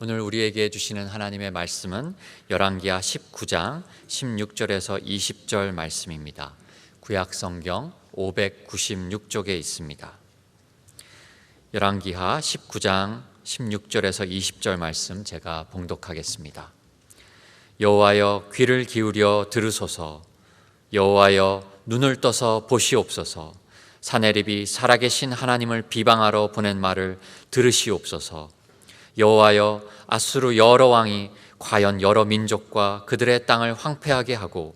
오늘 우리에게 주시는 하나님의 말씀은 열왕기하 19장 16절에서 20절 말씀입니다. 구약성경 596쪽에 있습니다. 열왕기하 19장 16절에서 20절 말씀 제가 봉독하겠습니다. 여호와여 귀를 기울여 들으소서. 여호와여 눈을 떠서 보시옵소서. 사내립이 살아계신 하나님을 비방하러 보낸 말을 들으시옵소서. 여호와여 아수르 여러 왕이 과연 여러 민족과 그들의 땅을 황폐하게 하고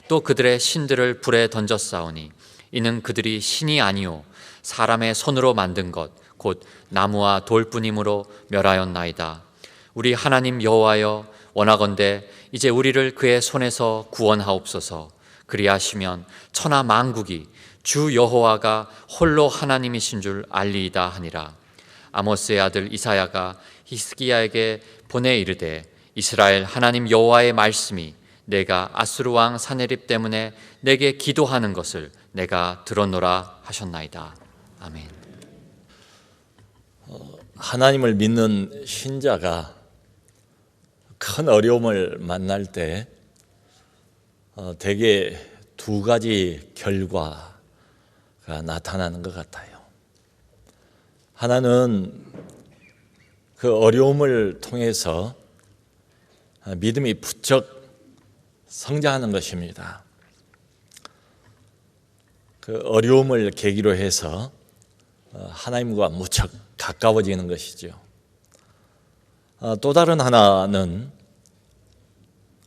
또 그들의 신들을 불에 던졌사오니 이는 그들이 신이 아니요 사람의 손으로 만든 것 곧 나무와 돌뿐이므로 멸하였나이다. 우리 하나님 여호와여 원하건대 이제 우리를 그의 손에서 구원하옵소서. 그리하시면 천하 만국이 주 여호와가 홀로 하나님이신 줄 알리이다 하니라. 아모스의 아들 이사야가 히스기야에게 보내 이르되 이스라엘 하나님 여호와의 말씀이 내가 아수르 왕 사네립 때문에 내게 기도하는 것을 내가 들었노라 하셨나이다. 아멘. 하나님을 믿는 신자가 큰 어려움을 만날 때 대개 두 가지 결과가 나타나는 것 같아요. 하나는 그 어려움을 통해서 믿음이 부쩍 성장하는 것입니다. 그 어려움을 계기로 해서 하나님과 무척 가까워지는 것이죠. 또 다른 하나는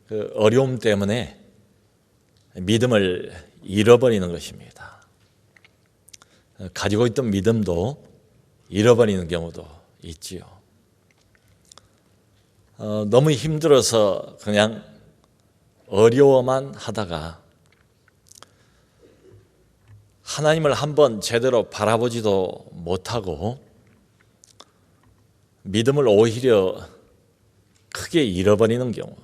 그 어려움 때문에 믿음을 잃어버리는 것입니다. 가지고 있던 믿음도 잃어버리는 경우도 있지요. 너무 힘들어서 그냥 어려워만 하다가 하나님을 한번 제대로 바라보지도 못하고 믿음을 오히려 크게 잃어버리는 경우,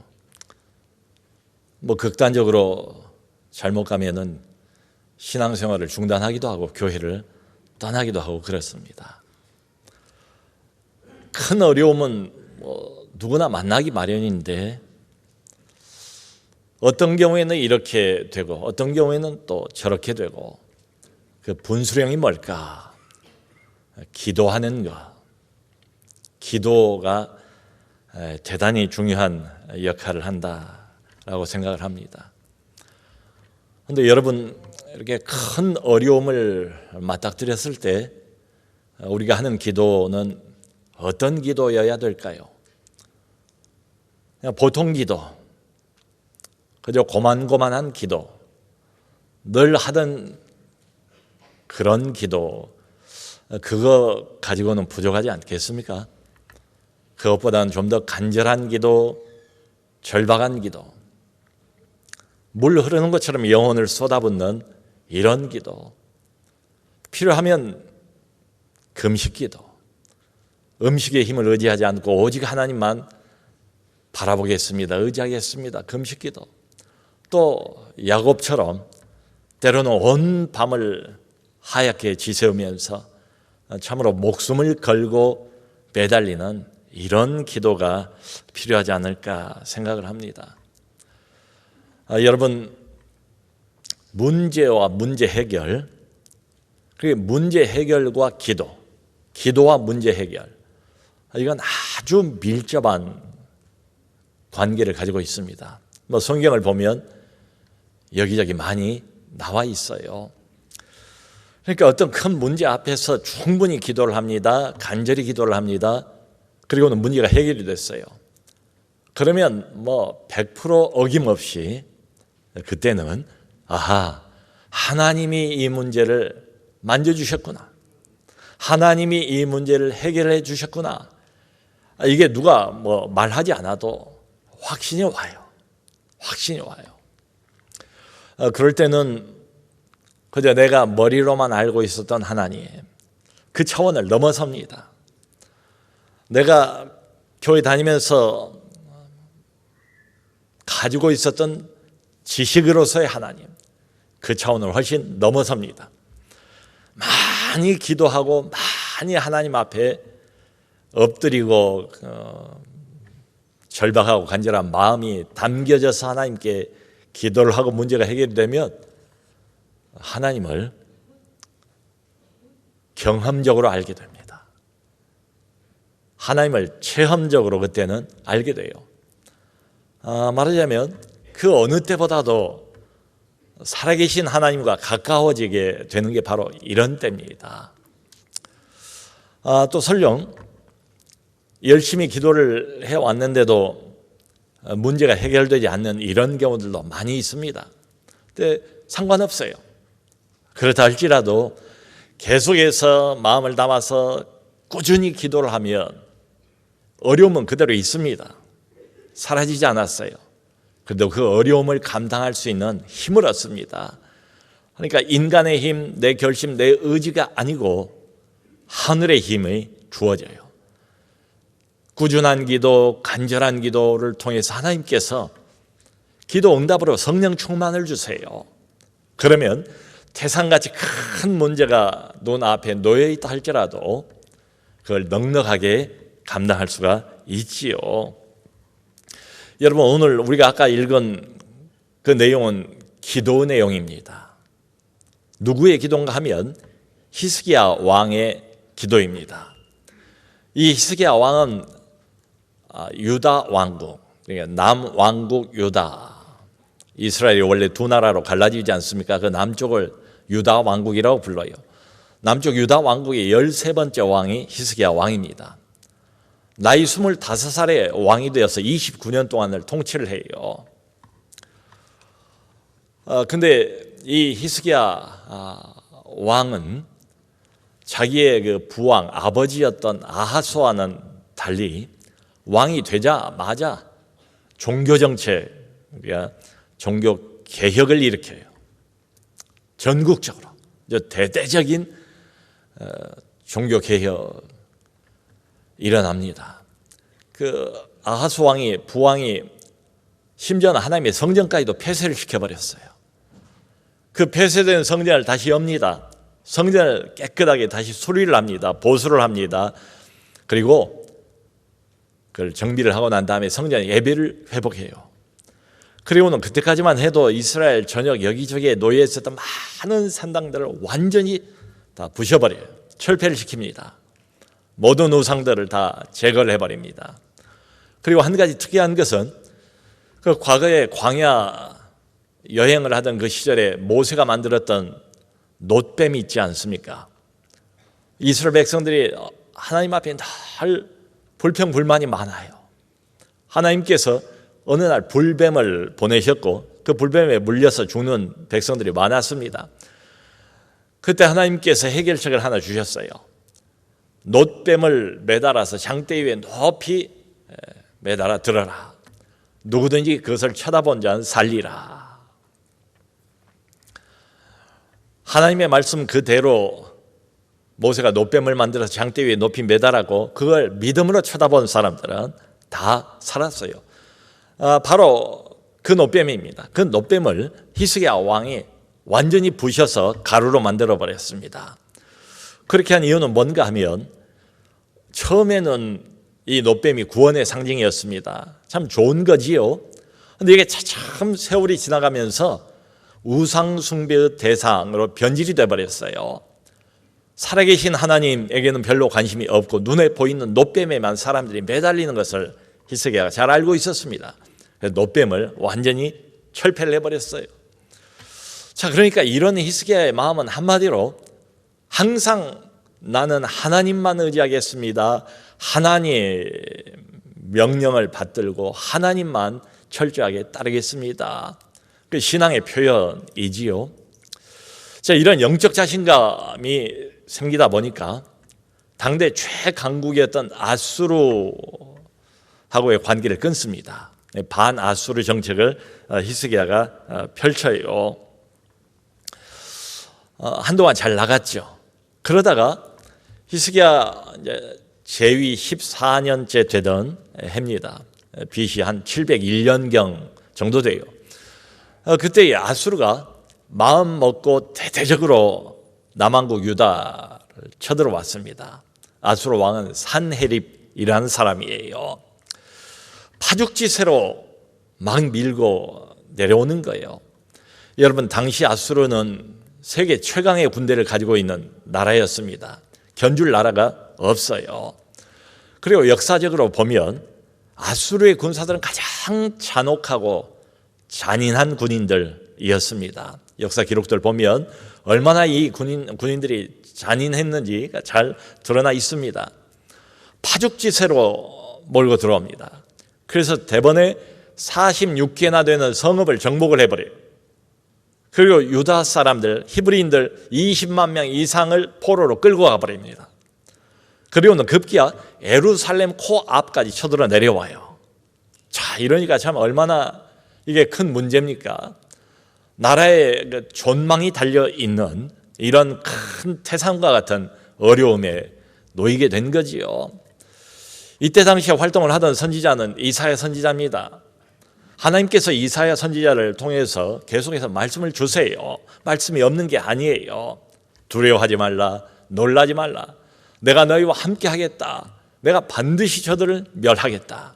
극단적으로 잘못 가면은 신앙생활을 중단하기도 하고 교회를 떠나기도 하고 그렇습니다. 큰 어려움은 누구나 만나기 마련인데 어떤 경우에는 이렇게 되고 어떤 경우에는 또 저렇게 되고 그 분수령이 뭘까? 기도하는 것. 기도가 대단히 중요한 역할을 한다라고 생각을 합니다. 그런데 여러분 이렇게 큰 어려움을 맞닥뜨렸을 때 우리가 하는 기도는 어떤 기도여야 될까요? 그냥 보통 기도, 그저 고만고만한 기도, 늘 하던 그런 기도, 그거 가지고는 부족하지 않겠습니까? 그것보다는 좀 더 간절한 기도, 절박한 기도, 물 흐르는 것처럼 영혼을 쏟아붓는 이런 기도, 필요하면 금식 기도, 음식의 힘을 의지하지 않고 오직 하나님만 바라보겠습니다, 의지하겠습니다, 금식 기도, 또 야곱처럼 때로는 온 밤을 하얗게 지새우면서 참으로 목숨을 걸고 매달리는 이런 기도가 필요하지 않을까 생각을 합니다. 여러분, 문제와 문제 해결, 그리고 문제 해결과 기도, 기도와 문제 해결, 이건 아주 밀접한 관계를 가지고 있습니다. 성경을 보면 여기저기 많이 나와 있어요. 그러니까 어떤 큰 문제 앞에서 충분히 기도를 합니다. 간절히 기도를 합니다. 그리고는 문제가 해결이 됐어요. 그러면 100% 어김없이 그때는 하나님이 이 문제를 만져주셨구나. 하나님이 이 문제를 해결해 주셨구나. 이게 누가 뭐 말하지 않아도 확신이 와요. 확신이 와요. 그럴 때는 그저 내가 머리로만 알고 있었던 하나님, 그 차원을 넘어섭니다. 내가 교회 다니면서 가지고 있었던 지식으로서의 하나님, 그 차원을 훨씬 넘어섭니다. 많이 기도하고 많이 하나님 앞에 엎드리고 절박하고 간절한 마음이 담겨져서 하나님께 기도를 하고 문제가 해결이 되면 하나님을 경험적으로 알게 됩니다. 하나님을 체험적으로 그때는 알게 돼요. 말하자면 그 어느 때보다도 살아계신 하나님과 가까워지게 되는 게 바로 이런 때입니다. 또 설령 열심히 기도를 해왔는데도 문제가 해결되지 않는 이런 경우들도 많이 있습니다. 근데 상관없어요. 그렇다 할지라도 계속해서 마음을 담아서 꾸준히 기도를 하면 어려움은 그대로 있습니다. 사라지지 않았어요. 그런데 그 어려움을 감당할 수 있는 힘을 얻습니다. 그러니까 인간의 힘, 내 결심, 내 의지가 아니고 하늘의 힘이 주어져요. 꾸준한 기도, 간절한 기도를 통해서 하나님께서 기도 응답으로 성령 충만을 주세요. 그러면 태산같이 큰 문제가 눈앞에 놓여 있다 할지라도 그걸 넉넉하게 감당할 수가 있지요. 여러분, 오늘 우리가 아까 읽은 그 내용은 기도 내용입니다. 누구의 기도인가 하면 히스기야 왕의 기도입니다. 이 히스기야 왕은 유다 왕국, 그러니까 남왕국 유다, 이스라엘이 원래 두 나라로 갈라지지 않습니까? 그 남쪽을 유다 왕국이라고 불러요. 남쪽 유다 왕국의 13번째 왕이 히스기야 왕입니다. 나이 25살에 왕이 되어서 29년 동안을 통치를 해요. 근데 이 히스기야 왕은 자기의 그 부왕, 아버지였던 아하스와는 달리 왕이 되자마자 종교정책, 그러니까 종교 개혁을 일으켜요. 전국적으로 대대적인 종교 개혁 일어납니다. 그 아하스 왕이, 부왕이 심지어는 하나님의 성전까지도 폐쇄를 시켜버렸어요. 그 폐쇄된 성전을 다시 엽니다. 성전을 깨끗하게 다시 수리를 합니다. 보수를 합니다. 그리고 그걸 정비를 하고 난 다음에 성전 예배를 회복해요. 그리고는 그때까지만 해도 이스라엘 전역 여기저기에 놓여 있었던 많은 산당들을 완전히 다 부셔버려요. 철폐를 시킵니다. 모든 우상들을 다 제거를 해버립니다. 그리고 한 가지 특이한 것은 그 과거에 광야 여행을 하던 그 시절에 모세가 만들었던 놋뱀이 있지 않습니까? 이스라엘 백성들이 하나님 앞에 늘 불평불만이 많아요. 하나님께서 어느 날 불뱀을 보내셨고 그 불뱀에 물려서 죽는 백성들이 많았습니다. 그때 하나님께서 해결책을 하나 주셨어요. 놋뱀을 매달아서 장대 위에 높이 매달아 들어라. 누구든지 그것을 쳐다본 자는 살리라. 하나님의 말씀 그대로 모세가 놋뱀을 만들어서 장대 위에 높이 매달았고 그걸 믿음으로 쳐다본 사람들은 다 살았어요. 바로 그 놋뱀입니다. 그 놋뱀을 히스기야 왕이 완전히 부셔서 가루로 만들어 버렸습니다. 그렇게 한 이유는 뭔가 하면 처음에는 이 놋뱀이 구원의 상징이었습니다. 참 좋은 거지요. 그런데 이게 차츰 세월이 지나가면서 우상 숭배의 대상으로 변질이 되어버렸어요. 살아계신 하나님에게는 별로 관심이 없고 눈에 보이는 놋뱀에만 사람들이 매달리는 것을 히스기야가 잘 알고 있었습니다. 그래서 놋뱀을 완전히 철폐를 해버렸어요. 자, 그러니까 이런 히스기야의 마음은 한마디로 항상 나는 하나님만 의지하겠습니다. 하나님 명령을 받들고 하나님만 철저하게 따르겠습니다. 그 신앙의 표현이지요. 자, 이런 영적 자신감이 생기다 보니까 당대 최강국이었던 아수르하고의 관계를 끊습니다. 반아수르 정책을 히스기야가 펼쳐요. 한동안 잘 나갔죠. 그러다가 히스기야 제위 14년째 되던 해입니다. BC 한 701년경 정도 돼요. 그때 아수르가 마음 먹고 대대적으로 남한국 유다를 쳐들어왔습니다. 아수르 왕은 산헤립이라는 사람이에요. 파죽지세로 막 밀고 내려오는 거예요. 여러분, 당시 아수르는 세계 최강의 군대를 가지고 있는 나라였습니다. 견줄 나라가 없어요. 그리고 역사적으로 보면 아수르의 군사들은 가장 잔혹하고 잔인한 군인들이었습니다. 역사 기록들 보면 얼마나 이 군인들이 잔인했는지가 잘 드러나 있습니다. 파죽지세로 몰고 들어옵니다. 그래서 대번에 46개나 되는 성읍을 정복을 해버려요. 그리고 유다 사람들, 히브리인들 20만 명 이상을 포로로 끌고 가버립니다. 그리고는 급기야 예루살렘 코앞까지 쳐들어 내려와요. 자, 이러니까 참 얼마나 이게 큰 문제입니까? 나라에 존망이 달려있는 이런 큰 태산과 같은 어려움에 놓이게 된 거지요. 이때 당시에 활동을 하던 선지자는 이사야 선지자입니다. 하나님께서 이사야 선지자를 통해서 계속해서 말씀을 주세요. 말씀이 없는 게 아니에요. 두려워하지 말라, 놀라지 말라. 내가 너희와 함께 하겠다. 내가 반드시 저들을 멸하겠다.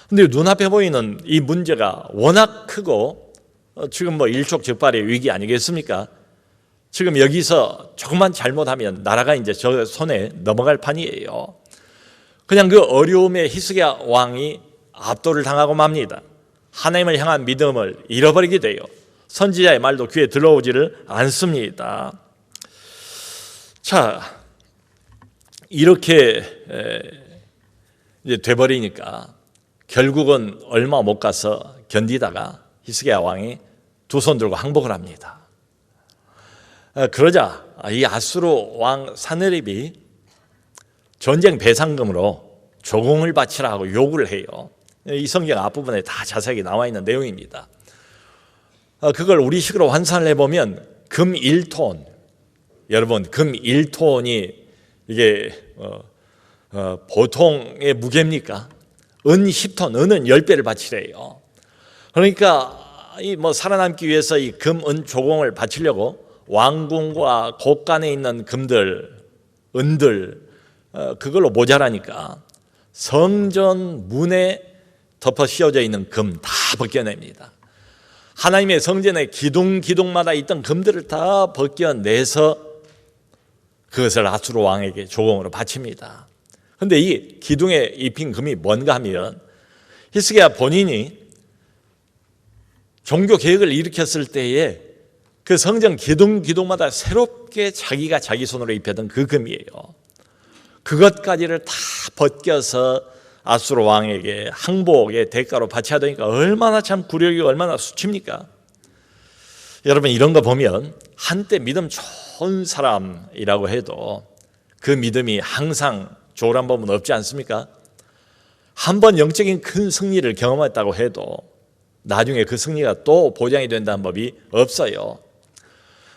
근데 눈앞에 보이는 이 문제가 워낙 크고 지금 일촉즉발의 위기 아니겠습니까? 지금 여기서 조금만 잘못하면 나라가 이제 저 손에 넘어갈 판이에요. 그냥 그 어려움에 히스기야 왕이 압도를 당하고 맙니다. 하나님을 향한 믿음을 잃어버리게 돼요. 선지자의 말도 귀에 들어오지를 않습니다. 자, 이렇게 이제 돼버리니까 결국은 얼마 못 가서 견디다가 히스기야 왕이 두 손 들고 항복을 합니다. 그러자 이 아수르 왕 산헤립이 전쟁 배상금으로 조공을 바치라고 요구를 해요. 이 성경 앞부분에 다 자세하게 나와 있는 내용입니다. 그걸 우리식으로 환산을 해보면 금 1톤, 여러분 금 1톤이 이게 보통의 무게입니까? 은 10톤, 은은 10배를 바치래요. 그러니까 살아남기 위해서 이 금, 은 조공을 바치려고 왕궁과 곳간에 있는 금들, 은들 그걸로 모자라니까 성전 문에 덮어 씌워져 있는 금 다 벗겨냅니다. 하나님의 성전의 기둥마다 있던 금들을 다 벗겨내서 그것을 아수르 왕에게 조공으로 바칩니다. 그런데 이 기둥에 입힌 금이 뭔가 하면 히스기야 본인이 종교 개혁을 일으켰을 때에 그 성전 기둥마다 새롭게 자기가 자기 손으로 입혔던 그 금이에요. 그것까지를 다 벗겨서 아수르 왕에게 항복의 대가로 바쳐야 되니까 얼마나 참 굴욕이 얼마나 수치입니까? 여러분, 이런 거 보면 한때 믿음 좋은 사람이라고 해도 그 믿음이 항상 좋으란 법은 없지 않습니까? 한 번 영적인 큰 승리를 경험했다고 해도 나중에 그 승리가 또 보장이 된다는 법이 없어요.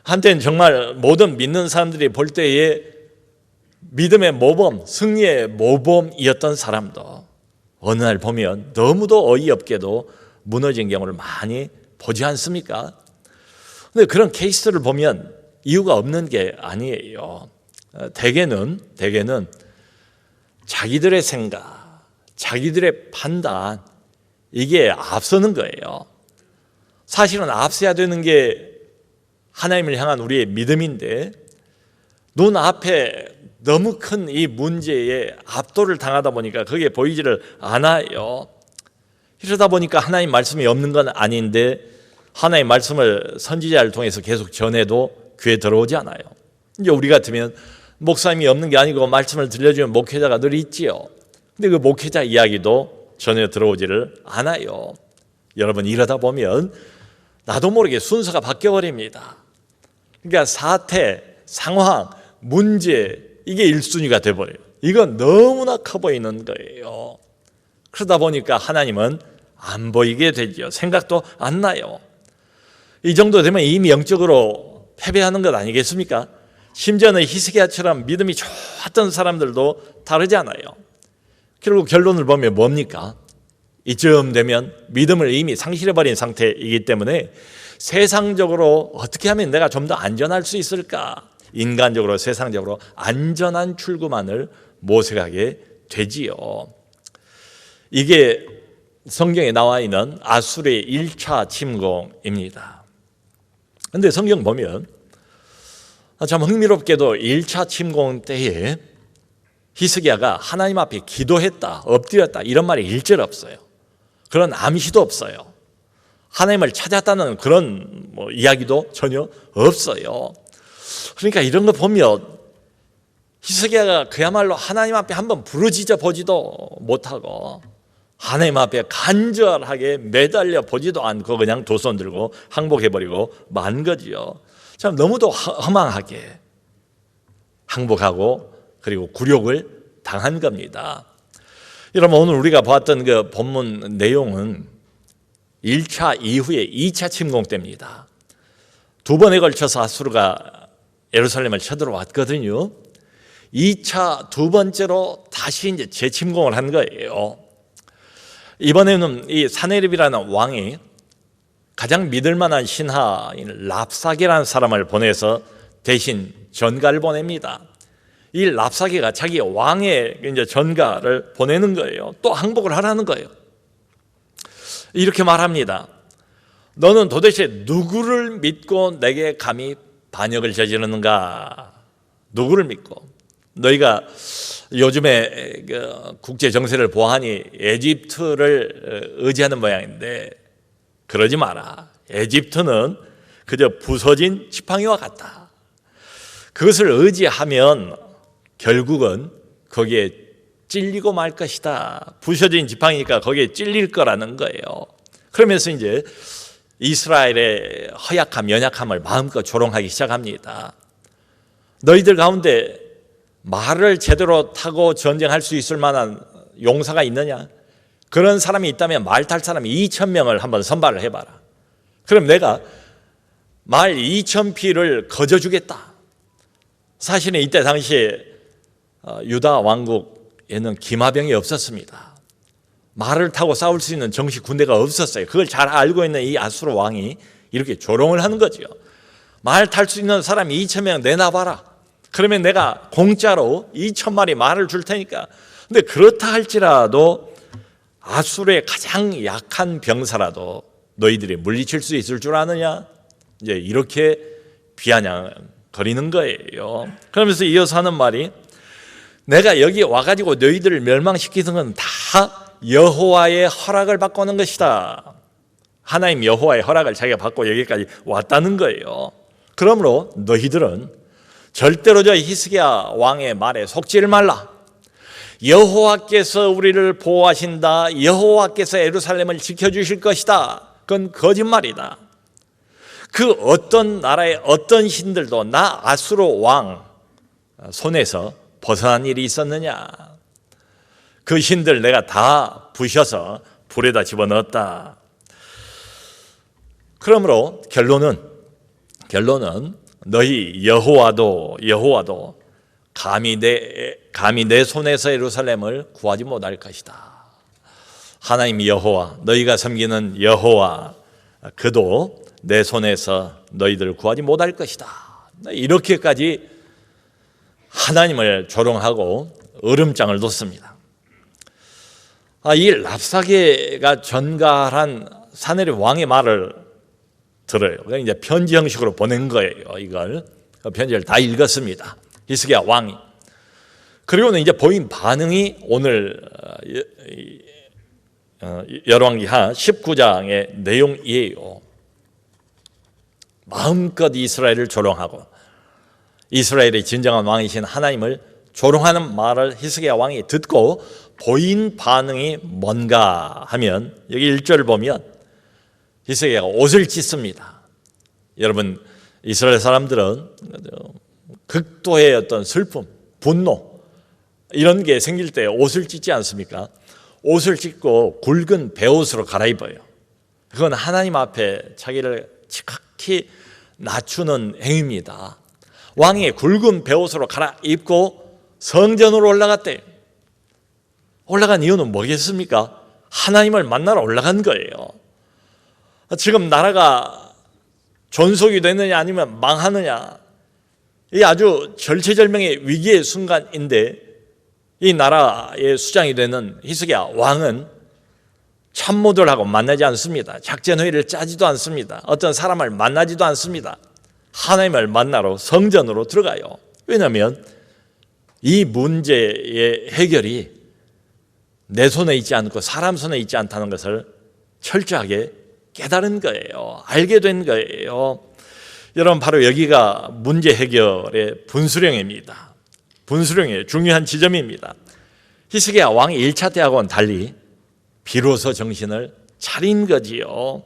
한때는 정말 모든 믿는 사람들이 볼 때에 믿음의 모범, 승리의 모범이었던 사람도 어느 날 보면 너무도 어이없게도 무너진 경우를 많이 보지 않습니까? 근데 그런 케이스를 보면 이유가 없는 게 아니에요. 대개는 자기들의 생각, 자기들의 판단, 이게 앞서는 거예요. 사실은 앞서야 되는 게 하나님을 향한 우리의 믿음인데 눈앞에 너무 큰 이 문제에 압도를 당하다 보니까 그게 보이지를 않아요. 이러다 보니까 하나님 말씀이 없는 건 아닌데 하나님 말씀을 선지자를 통해서 계속 전해도 귀에 들어오지 않아요. 이제 우리 같으면 목사님이 없는 게 아니고 말씀을 들려주는 목회자가 늘 있지요. 근데 그 목회자 이야기도 전혀 들어오지를 않아요. 여러분, 이러다 보면 나도 모르게 순서가 바뀌어버립니다. 그러니까 사태, 상황, 문제 이게 1순위가 돼버려요. 이건 너무나 커 보이는 거예요. 그러다 보니까 하나님은 안 보이게 되죠. 생각도 안 나요. 이 정도 되면 이미 영적으로 패배하는 것 아니겠습니까? 심지어는 히스기야처럼 믿음이 좋았던 사람들도 다르지 않아요. 결국 결론을 보면 뭡니까? 이쯤 되면 믿음을 이미 상실해버린 상태이기 때문에 세상적으로 어떻게 하면 내가 좀 더 안전할 수 있을까? 인간적으로 세상적으로 안전한 출구만을 모색하게 되지요. 이게 성경에 나와 있는 아수르의 1차 침공입니다. 그런데 성경 보면 참 흥미롭게도 1차 침공 때에 히스기야가 하나님 앞에 기도했다, 엎드렸다 이런 말이 일절 없어요. 그런 암시도 없어요. 하나님을 찾았다는 그런 이야기도 전혀 없어요. 그러니까 이런 거 보면 히스기야가 그야말로 하나님 앞에 한번 부르짖어 보지도 못하고 하나님 앞에 간절하게 매달려 보지도 않고 그냥 두 손 들고 항복해버리고 만 거지요. 참 너무도 허망하게 항복하고 그리고 굴욕을 당한 겁니다. 여러분 오늘 우리가 봤던 그 본문 내용은 1차 이후에 2차 침공 때입니다. 두 번에 걸쳐서 아수르가 예루살렘을 쳐들어왔거든요. 2차 두 번째로 다시 이제 재침공을 한 거예요. 이번에는 이 사네립이라는 왕이 가장 믿을 만한 신하인 랍사게라는 사람을 보내서 대신 전가를 보냅니다. 이 랍사게가 자기 왕의 이제 전가를 보내는 거예요. 또 항복을 하라는 거예요. 이렇게 말합니다. 너는 도대체 누구를 믿고 내게 감히 반역을 저지르는가? 누구를 믿고? 너희가 요즘에 국제 정세를 보아하니 에집트를 의지하는 모양인데 그러지 마라. 에집트는 그저 부서진 지팡이와 같다. 그것을 의지하면 결국은 거기에 찔리고 말 것이다. 부서진 지팡이니까 거기에 찔릴 거라는 거예요. 그러면서 이제 이스라엘의 허약함, 연약함을 마음껏 조롱하기 시작합니다. 너희들 가운데 말을 제대로 타고 전쟁할 수 있을 만한 용사가 있느냐? 그런 사람이 있다면 말 탈 사람이 2,000명을 한번 선발을 해봐라. 그럼 내가 말 2,000匹를 거저주겠다. 사실은 이때 당시에 유다 왕국에는 기마병이 없었습니다. 말을 타고 싸울 수 있는 정식 군대가 없었어요. 그걸 잘 알고 있는 이 아수르 왕이 이렇게 조롱을 하는 거죠. 말 탈 수 있는 사람 2,000명 내놔봐라. 그러면 내가 공짜로 2,000마리 말을 줄 테니까. 근데 그렇다 할지라도 아수르의 가장 약한 병사라도 너희들이 물리칠 수 있을 줄 아느냐? 이제 이렇게 비아냥거리는 거예요. 그러면서 이어서 하는 말이 내가 여기 와가지고 너희들을 멸망시키는 건 다 여호와의 허락을 받고 오는 것이다. 하나님 여호와의 허락을 자기가 받고 여기까지 왔다는 거예요. 그러므로 너희들은 절대로 저 히스기야 왕의 말에 속지를 말라. 여호와께서 우리를 보호하신다. 여호와께서 예루살렘을 지켜주실 것이다. 그건 거짓말이다. 그 어떤 나라의 어떤 신들도 나 아수르 왕 손에서 벗어난 일이 있었느냐? 그 신들 내가 다 부셔서 불에다 집어넣었다. 그러므로 결론은 너희 여호와도 감히 내 손에서 예루살렘을 구하지 못할 것이다. 하나님 여호와, 너희가 섬기는 여호와, 그도 내 손에서 너희들을 구하지 못할 것이다. 이렇게까지 하나님을 조롱하고 으름장을 뒀습니다. 이 랍사게가 전가한 사네립 왕의 말을 들어요. 그냥 이제 편지 형식으로 보낸 거예요. 이걸 편지를 다 읽었습니다. 히스기야 왕이. 그리고는 이제 보인 반응이 오늘 열왕기하 19장의 내용이에요. 마음껏 이스라엘을 조롱하고 이스라엘의 진정한 왕이신 하나님을 조롱하는 말을 히스기야 왕이 듣고 보인 반응이 뭔가 하면 여기 1절을 보면 히스기야가 옷을 찢습니다. 여러분 이스라엘 사람들은 극도의 어떤 슬픔, 분노 이런 게 생길 때 옷을 찢지 않습니까? 옷을 찢고 굵은 베옷으로 갈아입어요. 그건 하나님 앞에 자기를 지극히 낮추는 행위입니다. 왕이 굵은 베옷으로 갈아입고 성전으로 올라갔대요. 올라간 이유는 뭐겠습니까? 하나님을 만나러 올라간 거예요. 지금 나라가 존속이 되느냐 아니면 망하느냐, 이 아주 절체절명의 위기의 순간인데 이 나라의 수장이 되는 히스기야 왕은 참모들하고 만나지 않습니다. 작전회의를 짜지도 않습니다. 어떤 사람을 만나지도 않습니다. 하나님을 만나러 성전으로 들어가요. 왜냐하면 이 문제의 해결이 내 손에 있지 않고 사람 손에 있지 않다는 것을 철저하게 깨달은 거예요. 알게 된 거예요. 여러분, 바로 여기가 문제 해결의 분수령입니다. 분수령의 중요한 지점입니다. 히스기야 왕이 1차 때하고는 달리 비로소 정신을 차린 거지요.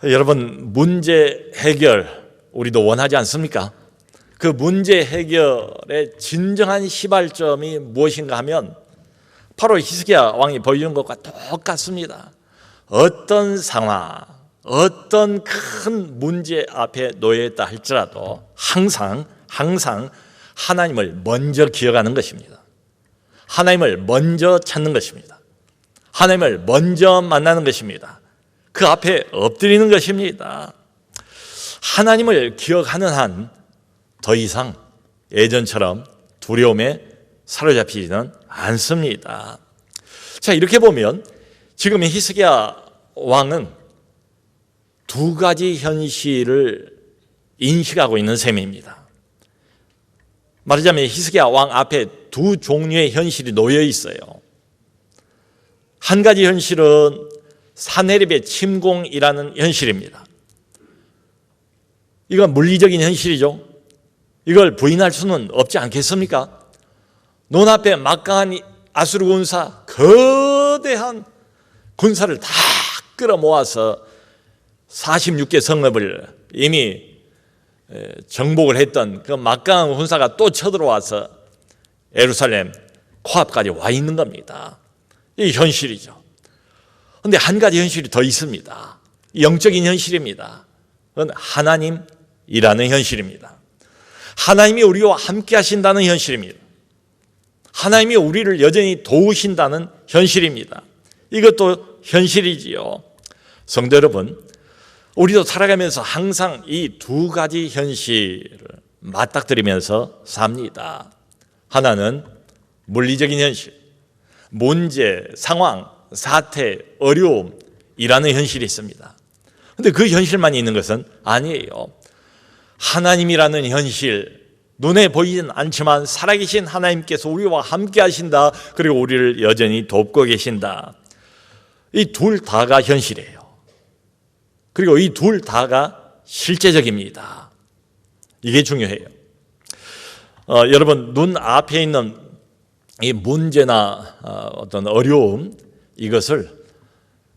여러분, 문제 해결 우리도 원하지 않습니까? 그 문제 해결의 진정한 시발점이 무엇인가 하면 바로 히스기야 왕이 보여준 것과 똑같습니다. 어떤 상황, 어떤 큰 문제 앞에 놓여 있다 할지라도 항상 하나님을 먼저 기억하는 것입니다. 하나님을 먼저 찾는 것입니다. 하나님을 먼저 만나는 것입니다. 그 앞에 엎드리는 것입니다. 하나님을 기억하는 한 더 이상 예전처럼 두려움에 사로잡히지는 않습니다. 자, 이렇게 보면 지금 히스기야 왕은 두 가지 현실을 인식하고 있는 셈입니다. 말하자면 히스기야 왕 앞에 두 종류의 현실이 놓여 있어요. 한 가지 현실은 사내립의 침공이라는 현실입니다. 이건 물리적인 현실이죠. 이걸 부인할 수는 없지 않겠습니까? 눈앞에 막강한 아수르 군사, 거대한 군사를 다 끌어모아서 46개 성읍을 이미 정복을 했던 그 막강한 군사가 또 쳐들어와서 예루살렘 코앞까지 와 있는 겁니다. 이 현실이죠. 그런데 한 가지 현실이 더 있습니다. 영적인 현실입니다. 그건 하나님이라는 현실입니다. 하나님이 우리와 함께 하신다는 현실입니다. 하나님이 우리를 여전히 도우신다는 현실입니다. 이것도 현실이지요. 성도 여러분, 우리도 살아가면서 항상 이 두 가지 현실을 맞닥뜨리면서 삽니다. 하나는 물리적인 현실, 문제, 상황, 사태, 어려움이라는 현실이 있습니다. 그런데 그 현실만 있는 것은 아니에요. 하나님이라는 현실, 눈에 보이진 않지만 살아계신 하나님께서 우리와 함께 하신다. 그리고 우리를 여전히 돕고 계신다. 이 둘 다가 현실이에요. 그리고 이 둘 다가 실제적입니다. 이게 중요해요. 여러분, 눈 앞에 있는 이 문제나 어떤 어려움, 이것을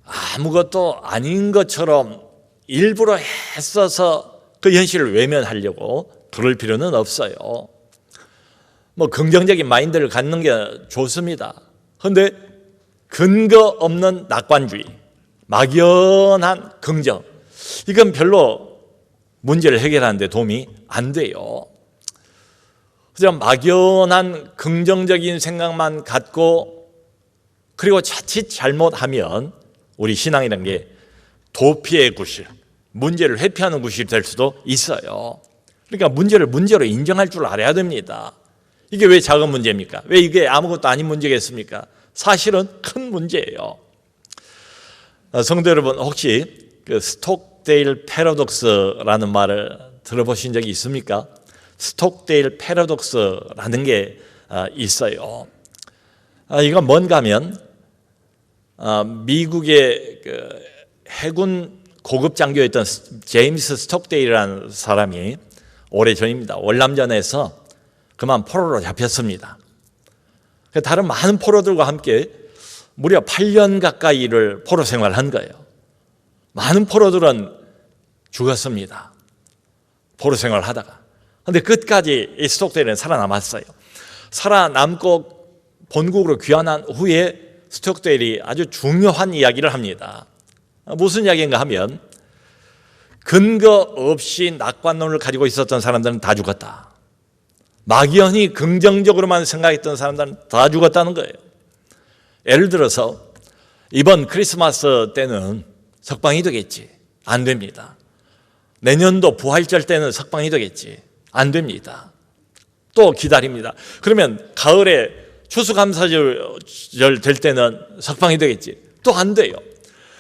아무것도 아닌 것처럼 일부러 애써서 그 현실을 외면하려고 그럴 필요는 없어요. 뭐 긍정적인 마인드를 갖는 게 좋습니다. 그런데 근거 없는 낙관주의, 막연한 긍정, 이건 별로 문제를 해결하는 데 도움이 안 돼요. 그냥 막연한 긍정적인 생각만 갖고 그리고 자칫 잘못하면 우리 신앙이라는 게 도피의 구실, 문제를 회피하는 구실이 될 수도 있어요. 그러니까 문제를 문제로 인정할 줄 알아야 됩니다. 이게 왜 작은 문제입니까? 왜 이게 아무것도 아닌 문제겠습니까? 사실은 큰 문제예요. 성도 여러분, 혹시 그 스톡데일 패러독스라는 말을 들어보신 적이 있습니까? 스톡데일 패러독스라는 게 있어요. 이건 뭔가 하면 미국의 그 해군 고급 장교였던 제임스 스톡데일이라는 사람이 오래전입니다. 월남전에서 그만 포로로 잡혔습니다. 다른 많은 포로들과 함께 무려 8년 가까이를 포로 생활한 거예요. 많은 포로들은 죽었습니다. 포로 생활하다가. 그런데 끝까지 이 스톡데일은 살아남았어요. 살아남고 본국으로 귀환한 후에 스톡데일이 아주 중요한 이야기를 합니다. 무슨 이야기인가 하면 근거 없이 낙관론을 가지고 있었던 사람들은 다 죽었다. 막연히 긍정적으로만 생각했던 사람들은 다 죽었다는 거예요. 예를 들어서 이번 크리스마스 때는 석방이 되겠지. 안 됩니다. 내년도 부활절 때는 석방이 되겠지. 안 됩니다. 또 기다립니다. 그러면 가을에 추수감사절 될 때는 석방이 되겠지. 또 안 돼요.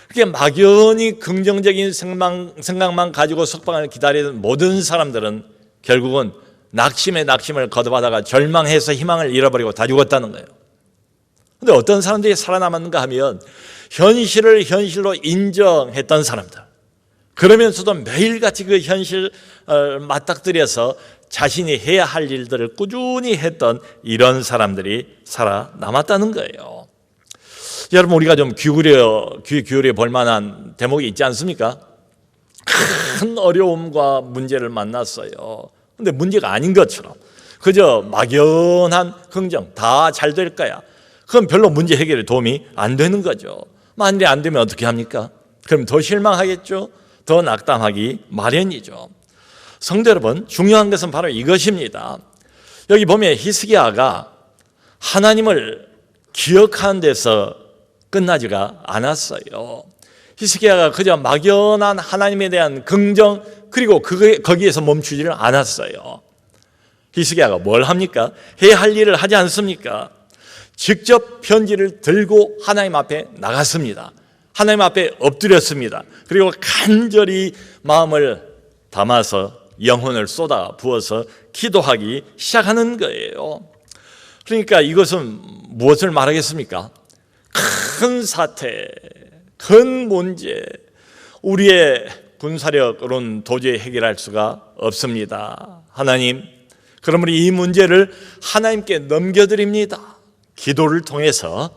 그게 막연히 긍정적인 생각만 가지고 석방을 기다리는 모든 사람들은 결국은 낙심을 거듭하다가 절망해서 희망을 잃어버리고 다 죽었다는 거예요. 그런데 어떤 사람들이 살아남았는가 하면 현실을 현실로 인정했던 사람들, 그러면서도 매일같이 그 현실 맞닥뜨려서 자신이 해야 할 일들을 꾸준히 했던 이런 사람들이 살아남았다는 거예요. 여러분, 우리가 좀 귀 기울여 볼 만한 대목이 있지 않습니까? 큰 어려움과 문제를 만났어요. 그런데 문제가 아닌 것처럼 그저 막연한 긍정, 다 잘 될 거야. 그건 별로 문제 해결에 도움이 안 되는 거죠. 만일에 안 되면 어떻게 합니까? 그럼 더 실망하겠죠? 더 낙담하기 마련이죠. 성도 여러분, 중요한 것은 바로 이것입니다. 여기 보면 히스기야가 하나님을 기억하는 데서 끝나지가 않았어요. 히스기야가 그저 막연한 하나님에 대한 긍정, 그리고 거기에서 멈추지를 않았어요. 히스기야가 뭘 합니까? 해야 할 일을 하지 않습니까? 직접 편지를 들고 하나님 앞에 나갔습니다. 하나님 앞에 엎드렸습니다. 그리고 간절히 마음을 담아서 영혼을 쏟아 부어서 기도하기 시작하는 거예요. 그러니까 이것은 무엇을 말하겠습니까? 큰 사태, 큰 문제, 우리의 군사력으로는 도저히 해결할 수가 없습니다. 하나님, 그러므로 이 문제를 하나님께 넘겨드립니다. 기도를 통해서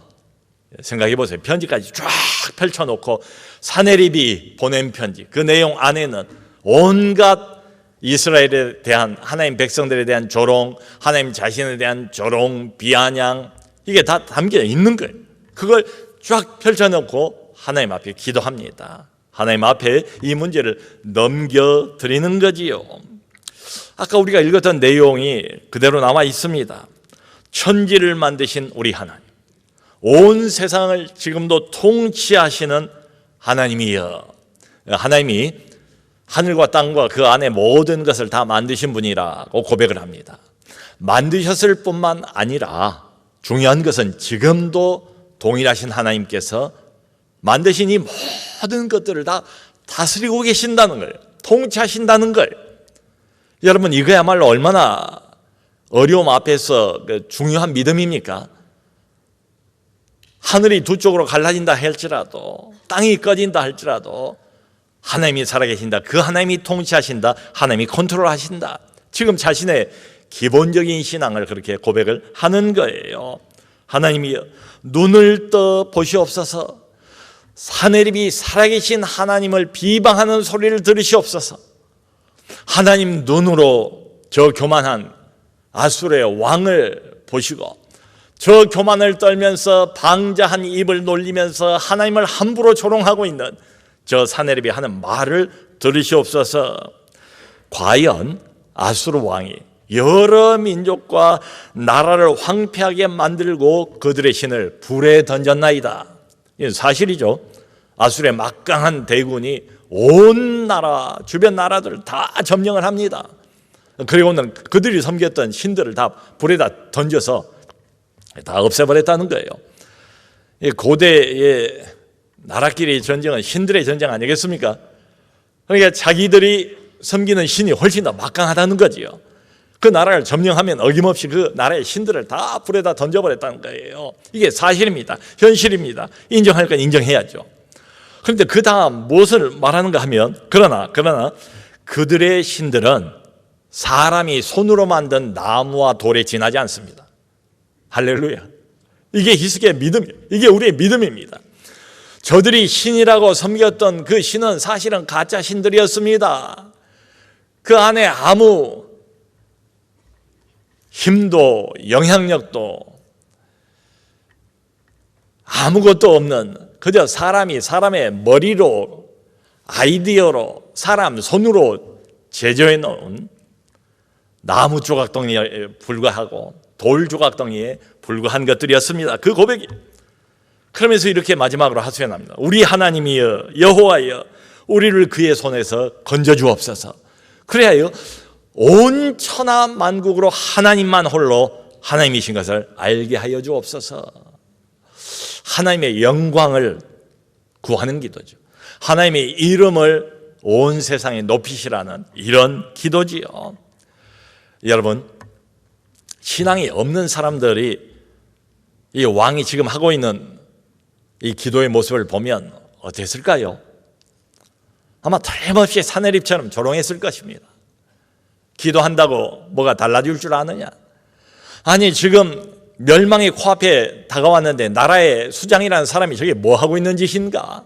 생각해 보세요. 편지까지 쫙 펼쳐놓고 사네립이 보낸 편지, 그 내용 안에는 온갖 이스라엘에 대한, 하나님 백성들에 대한 조롱, 하나님 자신에 대한 조롱, 비아냥, 이게 다 담겨 있는 거예요. 그걸 쫙 펼쳐놓고 하나님 앞에 기도합니다. 하나님 앞에 이 문제를 넘겨드리는 거지요. 아까 우리가 읽었던 내용이 그대로 남아 있습니다. 천지를 만드신 우리 하나님, 온 세상을 지금도 통치하시는 하나님이여. 하나님이 하늘과 땅과 그 안에 모든 것을 다 만드신 분이라고 고백을 합니다. 만드셨을 뿐만 아니라 중요한 것은 지금도 동일하신 하나님께서 만드신 이 모든 것들을 다 다스리고 계신다는 거예요. 통치하신다는 거예요. 여러분, 이거야말로 얼마나 어려움 앞에서 중요한 믿음입니까? 하늘이 두 쪽으로 갈라진다 할지라도, 땅이 꺼진다 할지라도 하나님이 살아계신다. 그 하나님이 통치하신다. 하나님이 컨트롤하신다. 지금 자신의 기본적인 신앙을 그렇게 고백을 하는 거예요. 하나님이 눈을 떠 보시옵소서. 사네립이 살아계신 하나님을 비방하는 소리를 들으시옵소서. 하나님 눈으로 저 교만한 아수르의 왕을 보시고 저 교만을 떨면서 방자한 입을 놀리면서 하나님을 함부로 조롱하고 있는 저 사네립이 하는 말을 들으시옵소서. 과연 아수르 왕이 여러 민족과 나라를 황폐하게 만들고 그들의 신을 불에 던졌나이다. 이건 사실이죠. 아수르의 막강한 대군이 온 나라, 주변 나라들을 다 점령을 합니다. 그리고는 그들이 섬겼던 신들을 다 불에다 던져서 다 없애버렸다는 거예요. 고대의 나라끼리 전쟁은 신들의 전쟁 아니겠습니까? 그러니까 자기들이 섬기는 신이 훨씬 더 막강하다는 거지요. 그 나라를 점령하면 어김없이 그 나라의 신들을 다 불에다 던져버렸다는 거예요. 이게 사실입니다. 현실입니다. 인정할 건 인정해야죠. 그런데 그 다음 무엇을 말하는가 하면 그러나 그들의 신들은 사람이 손으로 만든 나무와 돌에 지나지 않습니다. 할렐루야. 이게 히스기야의 믿음이에요. 이게 우리의 믿음입니다. 저들이 신이라고 섬겼던 그 신은 사실은 가짜 신들이었습니다. 그 안에 아무 힘도 영향력도 아무것도 없는, 그저 사람이 사람의 머리로, 아이디어로, 사람 손으로 제조해 놓은 나무 조각덩이에 불과하고 돌 조각덩이에 불과한 것들이었습니다. 그 고백이. 그러면서 이렇게 마지막으로 하소연합니다. 우리 하나님이여 여호와여 우리를 그의 손에서 건져 주옵소서. 그래야 온 천하 만국으로 하나님만 홀로 하나님이신 것을 알게 하여 주옵소서. 하나님의 영광을 구하는 기도죠. 하나님의 이름을 온 세상에 높이시라는 이런 기도지요. 여러분, 신앙이 없는 사람들이 이 왕이 지금 하고 있는 이 기도의 모습을 보면 어땠을까요? 아마 틀림없이 사내립처럼 조롱했을 것입니다. 기도한다고 뭐가 달라질 줄 아느냐? 아니, 지금 멸망이 코앞에 다가왔는데 나라의 수장이라는 사람이 저게 뭐 하고 있는 짓인가?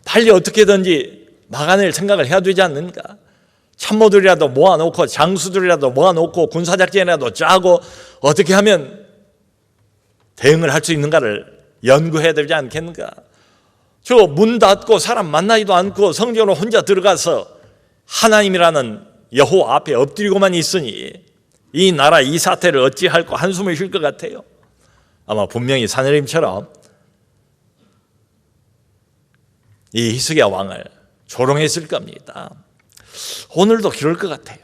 빨리 어떻게든지 막아낼 생각을 해야 되지 않는가? 참모들이라도 모아놓고 장수들이라도 모아놓고 군사작전이라도 짜고 어떻게 하면 대응을 할 수 있는가를 연구해야 되지 않겠는가? 저 문 닫고 사람 만나지도 않고 성전으로 혼자 들어가서 하나님이라는 여호와 앞에 엎드리고만 있으니 이 나라 이 사태를 어찌할까 한숨을 쉴 것 같아요. 아마 분명히 사내림처럼 이 히스기야 왕을 조롱했을 겁니다. 오늘도 그럴 것 같아요.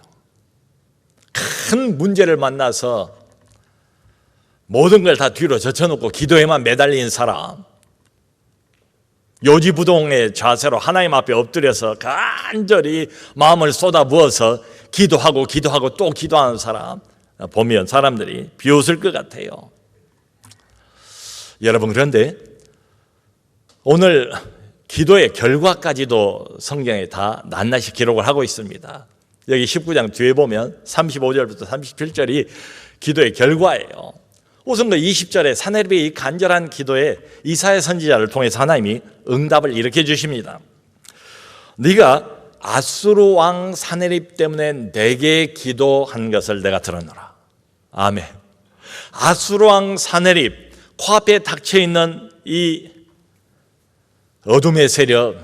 큰 문제를 만나서 모든 걸 다 뒤로 젖혀놓고 기도에만 매달린 사람, 요지부동의 자세로 하나님 앞에 엎드려서 간절히 마음을 쏟아부어서 기도하고 또 기도하는 사람 보면 사람들이 비웃을 것 같아요. 여러분, 그런데 오늘 기도의 결과까지도 성경에 다 낱낱이 기록을 하고 있습니다. 여기 19장 뒤에 보면 35절부터 37절이 기도의 결과예요. 우선 그 20절에 사내립의 이 간절한 기도에 이사야 선지자를 통해서 하나님이 응답을 이렇게 주십니다. 네가 아수르 왕 사내립 때문에 내게 기도한 것을 내가 들었노라. 아멘. 아수르 왕 사내립, 코앞에 닥쳐 있는 이 어둠의 세력,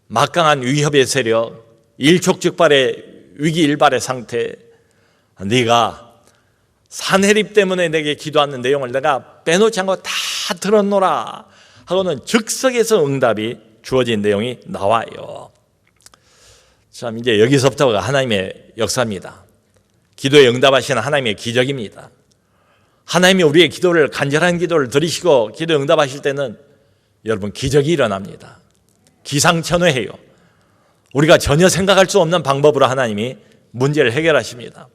막강한 위협의 세력, 일촉즉발의 위기일발의 상태, 네가 사내립 때문에 내게 기도하는 내용을 내가 빼놓지 않고 다 들었노라 하고는 즉석에서 응답이 주어진 내용이 나와요. 참, 이제 여기서부터가 하나님의 역사입니다. 기도에 응답하시는 하나님의 기적입니다. 하나님이 우리의 기도를, 간절한 기도를 들으시고 기도에 응답하실 때는 여러분, 기적이 일어납니다. 기상천외해요. 우리가 전혀 생각할 수 없는 방법으로 하나님이 문제를 해결하십니다.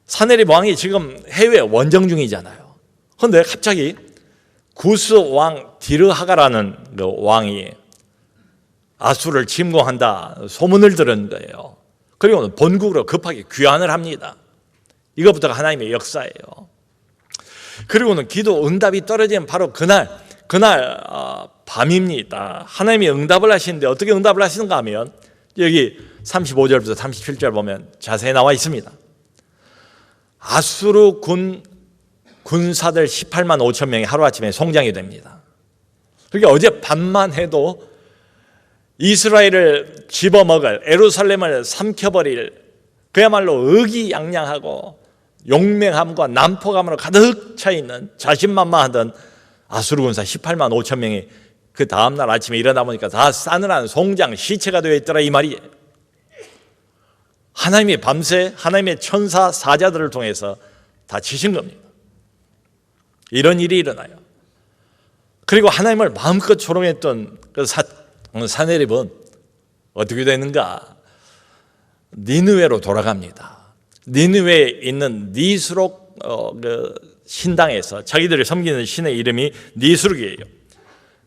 사내립 왕이 지금 해외 원정 중이잖아요. 그런데 갑자기 구스 왕 디르하가라는 그 왕이 아수를 침공한다 소문을 들은 거예요. 그리고 본국으로 급하게 귀환을 합니다. 이것부터가 하나님의 역사예요. 그리고는 기도 응답이 떨어지면 바로 그날 밤입니다. 하나님이 응답을 하시는데 어떻게 응답을 하시는가 하면 여기 35절부터 37절 보면 자세히 나와 있습니다. 아수르 군사들 18만 5천 명이 하루아침에 송장이 됩니다. 그러니까 어제 밤만 해도 이스라엘을 집어먹을, 예루살렘을 삼켜버릴, 그야말로 의기양양하고 용맹함과 난폭함으로 가득 차 있는 자신만만하던 아수르 군사 18만 5천 명이 그 다음날 아침에 일어나 보니까 다 싸늘한 송장, 시체가 되어 있더라 이 말이에요. 하나님이 밤새 하나님의 천사 사자들을 통해서 다 치신 겁니다. 이런 일이 일어나요. 그리고 하나님을 마음껏 조롱했던 그 사내립은 어떻게 되는가? 니느웨로 돌아갑니다. 니느웨에 있는 니스록 그 신당에서 자기들이 섬기는 신의 이름이 니스룩이에요.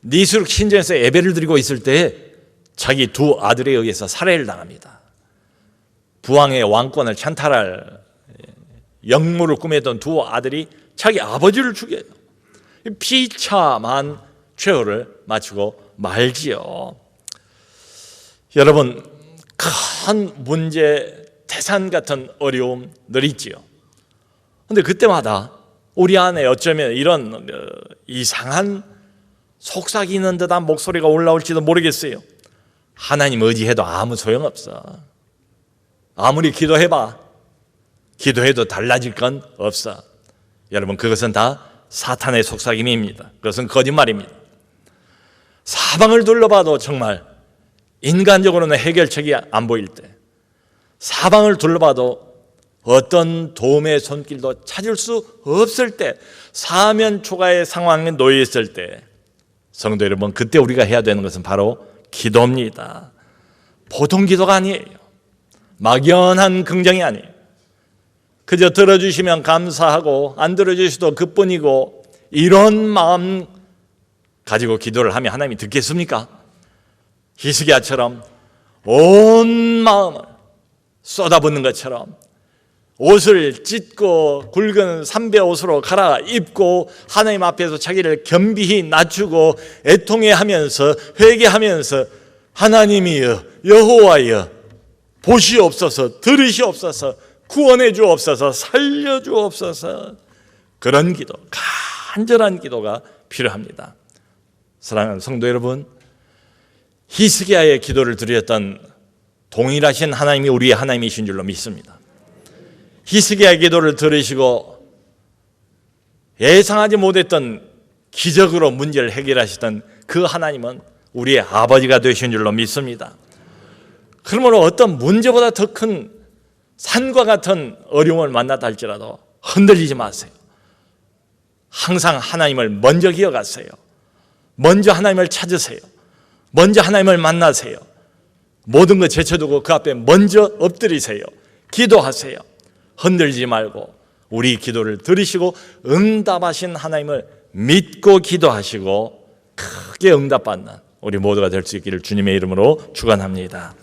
니스룩 신전에서 예배를 드리고 있을 때 자기 두 아들에 의해서 살해를 당합니다. 부왕의 왕권을 찬탈할 역무를 꾸며던 두 아들이 자기 아버지를 죽여요. 비참한 최후를 마치고 말지요. 여러분, 큰 문제, 태산 같은 어려움 늘 있지요. 그런데 그때마다 우리 안에 어쩌면 이런 이상한 속삭이는 듯한 목소리가 올라올지도 모르겠어요. 하나님 의지해도 아무 소용없어. 아무리 기도해봐. 기도해도 달라질 건 없어. 여러분, 그것은 다 사탄의 속삭임입니다. 그것은 거짓말입니다. 사방을 둘러봐도 정말 인간적으로는 해결책이 안 보일 때, 사방을 둘러봐도 어떤 도움의 손길도 찾을 수 없을 때, 사면초가의 상황에 놓여 있을 때, 성도 여러분, 그때 우리가 해야 되는 것은 바로 기도입니다. 보통 기도가 아니에요. 막연한 긍정이 아니에요. 그저 들어주시면 감사하고 안 들어주셔도 그뿐이고, 이런 마음 가지고 기도를 하면 하나님이 듣겠습니까? 히스기야처럼 온 마음을 쏟아붓는 것처럼 옷을 찢고 굵은 삼배 옷으로 갈아입고 하나님 앞에서 자기를 겸비히 낮추고 애통해하면서 회개하면서 하나님이여 여호와여 보시옵소서, 들으시옵소서, 구원해 주옵소서, 살려 주옵소서, 그런 기도, 간절한 기도가 필요합니다. 사랑하는 성도 여러분, 히스기야의 기도를 드렸던 동일하신 하나님이 우리의 하나님이신 줄로 믿습니다. 히스기야의 기도를 들으시고 예상하지 못했던 기적으로 문제를 해결하시던 그 하나님은 우리의 아버지가 되신 줄로 믿습니다. 그러므로 어떤 문제보다 더 큰 산과 같은 어려움을 만났다 할지라도 흔들리지 마세요. 항상 하나님을 먼저 기억하세요. 먼저 하나님을 찾으세요. 먼저 하나님을 만나세요. 모든 것 제쳐두고 그 앞에 먼저 엎드리세요. 기도하세요. 흔들지 말고 우리 기도를 들으시고 응답하신 하나님을 믿고 기도하시고 크게 응답받는 우리 모두가 될 수 있기를 주님의 이름으로 축원합니다.